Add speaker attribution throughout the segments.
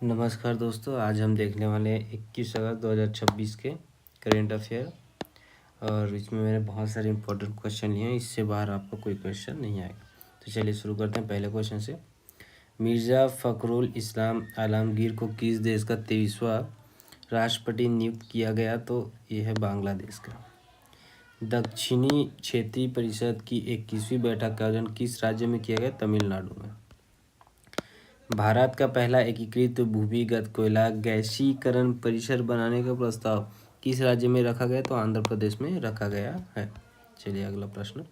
Speaker 1: नमस्कार दोस्तों, आज हम देखने वाले हैं 21 अगस्त 2026 के करेंट अफेयर। और इसमें मैंने बहुत सारे इंपॉर्टेंट क्वेश्चन लिए हैं। इससे बाहर आपका कोई क्वेश्चन नहीं आएगा। तो चलिए शुरू करते हैं पहले क्वेश्चन से। मिर्ज़ा फ़खरुल इस्लाम आलमगीर को किस देश का 23वां राष्ट्रपति नियुक्त किया गया? तो ये है बांग्लादेश का। दक्षिणी क्षेत्रीय परिषद की 21वीं बैठक का आयोजन किस राज्य में किया गया? तमिलनाडु में। भारत का पहला एकीकृत भूमिगत कोयला गैसीकरण परिसर बनाने का प्रस्ताव किस राज्य में रखा गया? तो आंध्र प्रदेश में रखा गया है। चलिए अगला प्रश्न।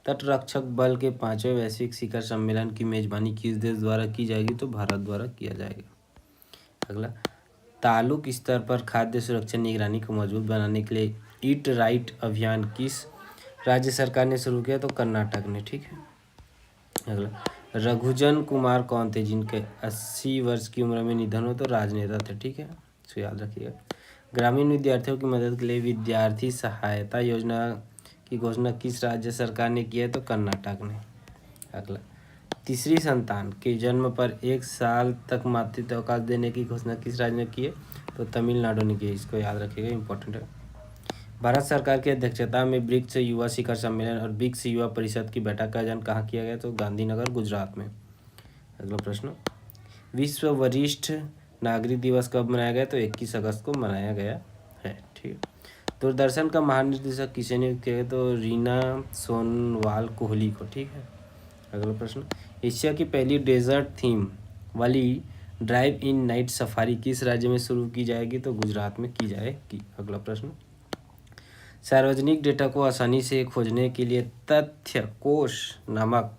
Speaker 1: तटरक्षक बल के 5वें वैश्विक शिखर सम्मेलन की मेजबानी किस देश द्वारा की जाएगी? तो भारत द्वारा किया जाएगा। अगला, तालुक स्तर पर खाद्य सुरक्षा निगरानी को मजबूत बनाने के लिए ईट राइट अभियान किस राज्य सरकार ने शुरू किया? तो कर्नाटक ने। ठीक है। अगला, रघुजन कुमार कौन थे जिनके 80 वर्ष की उम्र में निधन हो? तो राजनेता थे। ठीक है, इसको याद रखिएगा। ग्रामीण विद्यार्थियों की मदद के लिए विद्यार्थी सहायता योजना की घोषणा किस राज्य सरकार ने की है? तो कर्नाटक ने। अगला, तीसरी संतान के जन्म पर 1 साल तक मातृत्व अवकाश देने की घोषणा किस राज्य ने की है? तो तमिलनाडु ने की है। इसको याद रखिएगा, इंपॉर्टेंट है। भारत सरकार की अध्यक्षता में ब्रिक्स युवा शिखर सम्मेलन और ब्रिक्स युवा परिषद की बैठक का आयोजन कहाँ किया गया? तो गांधीनगर, गुजरात में। अगला प्रश्न, विश्व वरिष्ठ नागरिक दिवस कब मनाया गया? तो 21 अगस्त को मनाया गया है। ठीक है। दूरदर्शन का महानिदेशक किसे नियुक्त किया गया? तो रीना सोनवाल कोहली को। ठीक है। अगला प्रश्न, एशिया की पहली डेजर्ट थीम वाली ड्राइव इन नाइट सफारी किस राज्य में शुरू की जाएगी? तो गुजरात में की जाएगी। अगला प्रश्न, सार्वजनिक डेटा को आसानी से खोजने के लिए तथ्य कोश नामक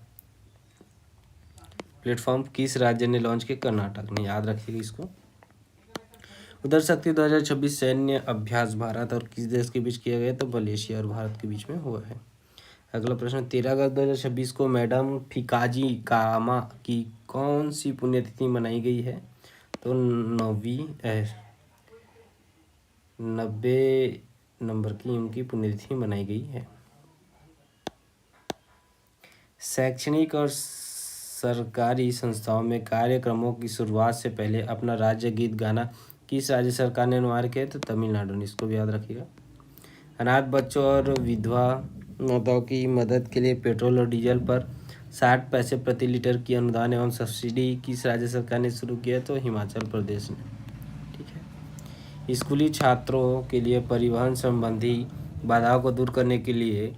Speaker 1: प्लेटफॉर्म किस राज्य ने लॉन्च किया? कर्नाटक ने। याद रखिएगा इसको। उधर शक्ति 2026 सैन्य अभ्यास भारत और किस देश के बीच किया गया? तो मलेशिया और भारत के बीच में हुआ है। अगला प्रश्न, 13 अगस्त 2026 को मैडम फिकाजी कामा की कौन सी पुण्यतिथि मनाई गई है? तो 90 नंबर की उनकी पुण्यतिथि मनाई गई है। शैक्षणिक और सरकारी संस्थाओं में कार्यक्रमों की शुरुआत से पहले अपना राज्य गीत गाना किस राज्य सरकार ने अनिवार्य किया? तो तमिलनाडु ने। इसको भी याद रखिएगा। अनाथ बच्चों और विधवा माताओं की मदद के लिए पेट्रोल और डीजल पर 60 पैसे प्रति लीटर की अनुदान एवं सब्सिडी किस राज्य सरकार ने शुरू किया? तो हिमाचल प्रदेश ने। ठीक है। स्कूली छात्रों के लिए परिवहन संबंधी बाधाओं को दूर करने के लिए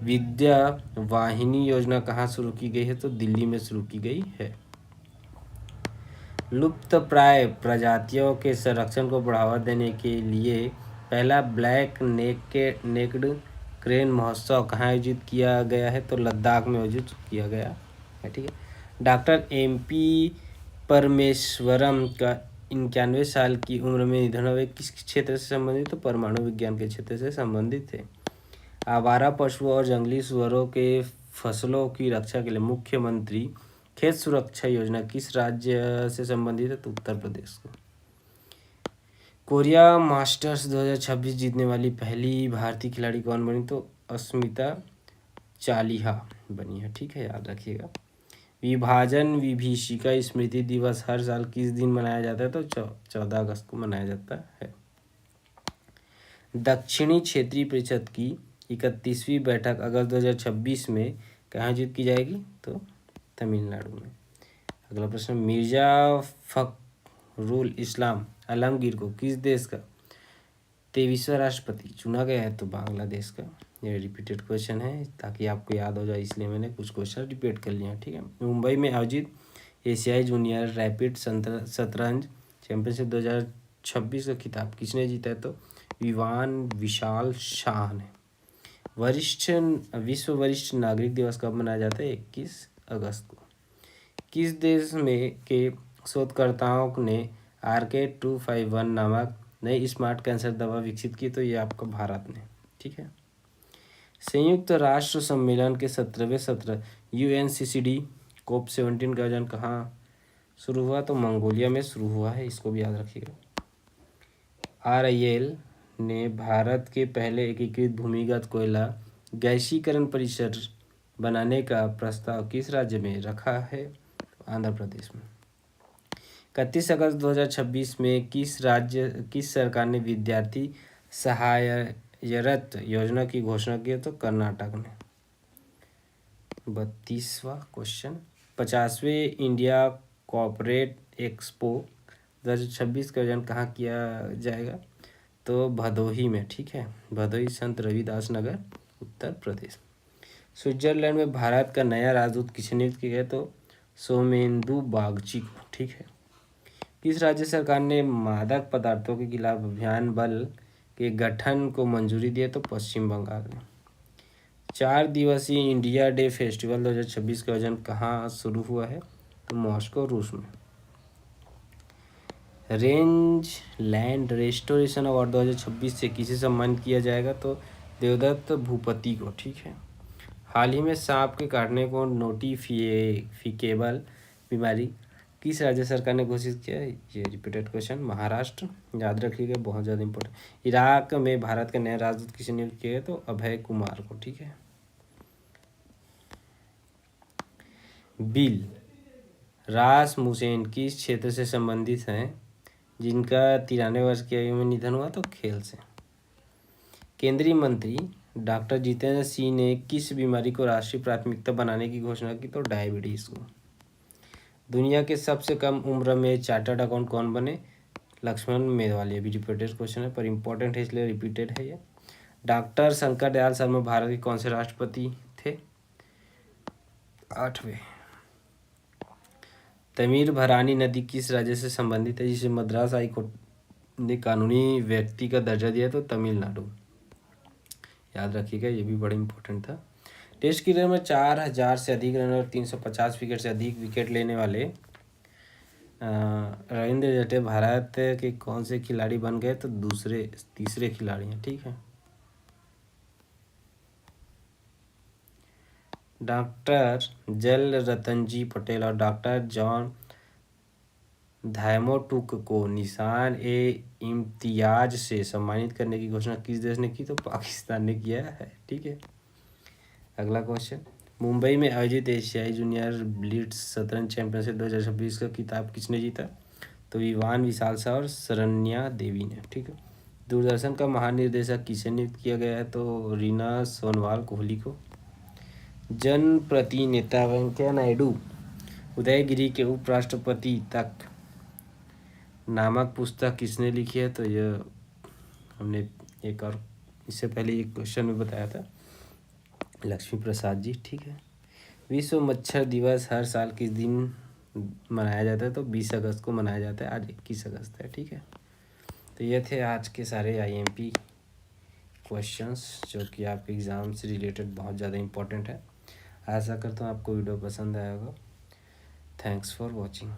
Speaker 1: विद्या वाहिनी योजना कहाँ शुरू की गई है? तो दिल्ली में शुरू की गई है। लुप्त प्राय प्रजातियों के संरक्षण को बढ़ावा देने के लिए पहला ब्लैक नेक्ड क्रेन महोत्सव कहाँ आयोजित किया गया है? तो लद्दाख में आयोजित किया गया है। ठीक है। डॉक्टर MP परमेश्वरम का 91 साल की उम्र में निधन हुए किस क्षेत्र से संबंधित? तो परमाणु विज्ञान के क्षेत्र से संबंधित थे। आवारा पशुओं और जंगली सुअरों के फसलों की रक्षा के लिए मुख्यमंत्री खेत सुरक्षा योजना किस राज्य से संबंधित है? तो उत्तर प्रदेश को। कोरिया मास्टर्स 2026 जीतने वाली पहली भारतीय खिलाड़ी कौन बनी? तो अस्मिता चालिहा बनी है। ठीक है, याद रखिएगा। विभाजन विभीषिका स्मृति दिवस हर साल किस दिन मनाया जाता है? तो 14 अगस्त को मनाया जाता है। दक्षिणी क्षेत्रीय परिषद की 31वीं बैठक अगस्त 2026 में कहाँ आयोजित की जाएगी? तो तमिलनाडु में। अगला प्रश्न, मिर्ज़ा फ़खरुल इस्लाम आलमगीर को किस देश का 23वां राष्ट्रपति चुना गया है? तो बांग्लादेश का। ये रिपीटेड क्वेश्चन है ताकि आपको याद हो जाए, इसलिए मैंने कुछ क्वेश्चन रिपीट कर लिए हैं। ठीक है। मुंबई में आयोजित एशियाई जूनियर रैपिड शतरंज चैंपियनशिप 2026 का खिताब किसने जीता है? तो विवान विशाल शाह ने। विश्व वरिष्ठ नागरिक दिवस कब मनाया जाता है? 21 अगस्त को। किस देश में के शोधकर्ताओं ने RK-251 नामक नई स्मार्ट कैंसर दवा विकसित की? तो ये आपका भारत ने। ठीक है। संयुक्त राष्ट्र सम्मेलन के 17वें सत्र UNCCD COP17 का आयोजन कहाँ शुरू हुआ? तो मंगोलिया में शुरू हुआ है। इसको भी याद रखिएगा। RIL ने भारत के पहले एकीकृत भूमिगत कोयला गैसीकरण परिसर बनाने का प्रस्ताव किस राज्य में रखा है? आंध्र प्रदेश में। 31 अगस्त 2026 में किस सरकार ने विद्यार्थी सहायता योजना की घोषणा की? तो कर्नाटक ने। 32वां क्वेश्चन, 50वें इंडिया कॉर्पोरेट एक्सपो 2026 का आयोजन कहाँ किया जाएगा? तो भदोही में, ठीक है, भदोही संत रविदास नगर, उत्तर प्रदेश। स्विट्जरलैंड में भारत का नया राजदूत किसे नियुक्त किया गया? तो सोमेंदु बागची को, ठीक है। किस राज्य सरकार ने मादक पदार्थों के खिलाफ अभियान बल के गठन को मंजूरी दी? तो पश्चिम बंगाल ने। 4 दिवसीय इंडिया डे फेस्टिवल 2026 का आयोजन कहाँ शुरू हुआ है? तो मॉस्को, रूस में। रेंज लैंड रेस्टोरेशन अवार्ड 2026 से किसे सम्मानित किया जाएगा? तो देवदत्त भूपति को, ठीक है। हाल ही में सांप के काटने को नोटिफिकेबल बीमारी किस राज्य सरकार ने घोषित किया है? ये रिपीटेड क्वेश्चन, महाराष्ट्र। याद रखिएगा, बहुत ज़्यादा इंपॉर्टेंट। इराक में भारत के नए राजदूत किसे नियुक्त किया गया? तो अभय कुमार को, ठीक है। बिल रासमुसेन किस क्षेत्र से संबंधित हैं जिनका 93 वर्ष की आयु में निधन हुआ? तो खेल से। केंद्रीय मंत्री डॉक्टर जितेंद्र सिंह ने किस बीमारी को राष्ट्रीय प्राथमिकता बनाने की घोषणा की? तो डायबिटीज़ को। दुनिया के सबसे कम उम्र में चार्टर्ड अकाउंट कौन बने? लक्ष्मण मेघवाल। भी रिपीटेड क्वेश्चन है, पर इंपॉर्टेंट है इसलिए रिपीटेड है ये। डॉक्टर शंकर दयाल शर्मा भारत के कौन से राष्ट्रपति थे? 8वें। तमीर भरानी नदी किस राज्य से संबंधित है जिसे मद्रास हाई कोर्ट ने कानूनी व्यक्ति का दर्जा दिया? तो तमिलनाडु। याद रखिएगा, ये भी बड़ा इंपॉर्टेंट था। टेस्ट क्रिकेट में 4000 से अधिक रन और 350 विकेट से अधिक विकेट लेने वाले रविंद्र जडेजा भारत के कौन से खिलाड़ी बन गए? तो तीसरे खिलाड़ी हैं, ठीक है। डॉक्टर जल रतनजी पटेल और डॉक्टर जॉन धायमोटुक को निशान ए इम्तियाज से सम्मानित करने की घोषणा किस देश ने की? तो पाकिस्तान ने किया है, ठीक है। अगला क्वेश्चन, मुंबई में आयोजित एशियाई जूनियर ब्लिट्स शतरंज चैंपियनशिप 2026 का खिताब किसने जीता? तो विवान विशाल शाह और शरण्या देवी ने, ठीक है। दूरदर्शन का महानिर्देशक किसे नियुक्त किया गया है? तो रीना सोनवाल कोहली को। जनप्रति नेता वेंकैया नायडू उदयगिरी के उपराष्ट्रपति तक नामक पुस्तक किसने लिखी है? तो यह हमने एक और इससे पहले एक क्वेश्चन में बताया था, लक्ष्मी प्रसाद जी, ठीक है। विश्व मच्छर दिवस हर साल किस दिन मनाया जाता है? तो 20 अगस्त को मनाया जाता है, आज 21 अगस्त है, ठीक है। तो ये थे आज के सारे आईएमपी क्वेश्चंस जो कि आपके एग्ज़ाम से रिलेटेड बहुत ज़्यादा इंपॉर्टेंट है। आशा करता हूँ आपको वीडियो पसंद आया होगा। Thanks for watching.